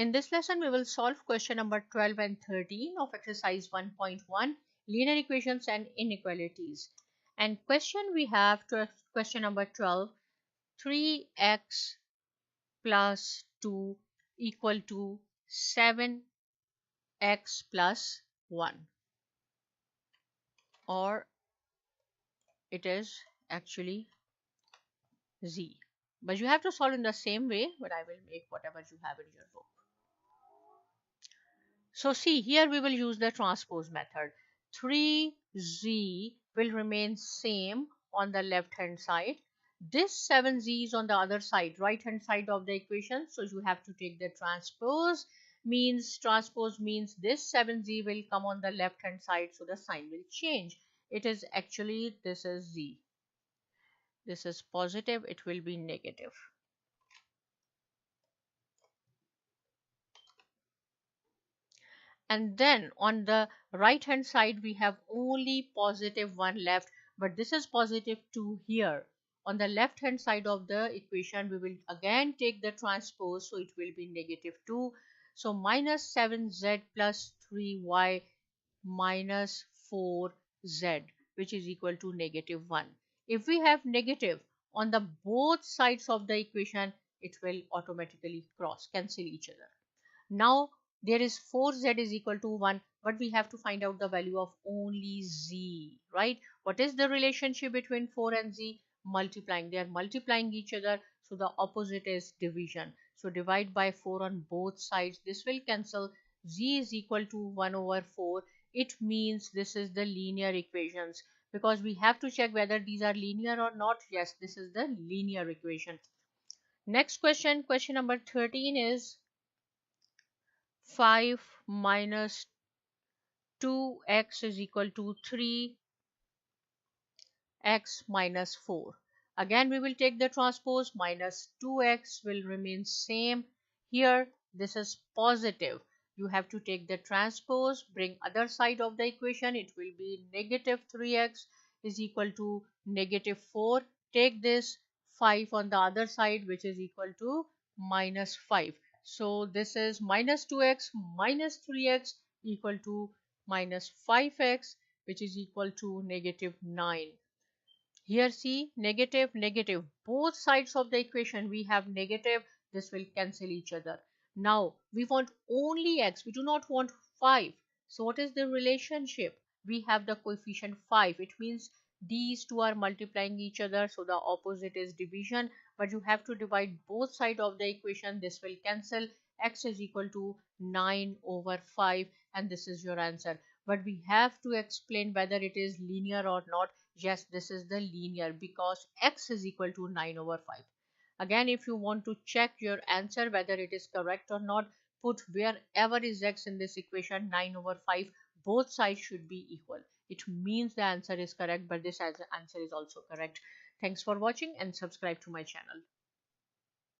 In this lesson, we will solve question number 12 and 13 of exercise 1.1, linear equations and inequalities. And question we have to question number 12, 3x plus 2 equal to 7x plus 1, or it is actually z. But you have to solve in the same way, but I will make whatever you have in your book. So see, here we will use the transpose method. 3z will remain same on the left hand side. This 7z is on the other side, right hand side of the equation. So you have to take the transpose means this 7z will come on the left hand side. So the sign will change. It is actually, this is z. This is positive, it will be negative. And then on the right hand side we have only positive 1 left, but this is positive 2 here. On the left hand side of the equation we will again take the transpose, so it will be negative 2. So minus 7z plus 3y minus 4z, which is equal to negative 1. If we have negative on the both sides of the equation, it will automatically cross cancel each other. Now there is 4z is equal to 1, but we have to find out the value of only z, right? What is the relationship between 4 and z? Multiplying. They are multiplying each other, so the opposite is division. So divide by 4 on both sides. This will cancel. Z is equal to 1 over 4. It means this is the linear equations, because we have to check whether these are linear or not. Yes, this is the linear equation. Next question, question number 13 is 5 minus 2x is equal to 3x minus 4. Again we will take the transpose. Minus 2x will remain same. Here this is positive. You have to take the transpose, bring other side of the equation. It will be negative 3x is equal to negative 4. Take this 5 on the other side, which is equal to minus 5. So this is minus 2x minus 3x equal to minus 5x, which is equal to negative 9. Here see, negative, negative. Both sides of the equation we have negative. This will cancel each other. Now we want only x. We do not want 5. So what is the relationship? We have the coefficient 5. It means these two are multiplying each other. So the opposite is division. But you have to divide both sides of the equation. This will cancel. X is equal to 9 over 5. And this is your answer. But we have to explain whether it is linear or not. Yes, this is the linear, because x is equal to 9 over 5. Again, if you want to check your answer whether it is correct or not, put wherever is x in this equation 9 over 5. Both sides should be equal. It means the answer is correct, but this answer is also correct. Thanks for watching and subscribe to my channel.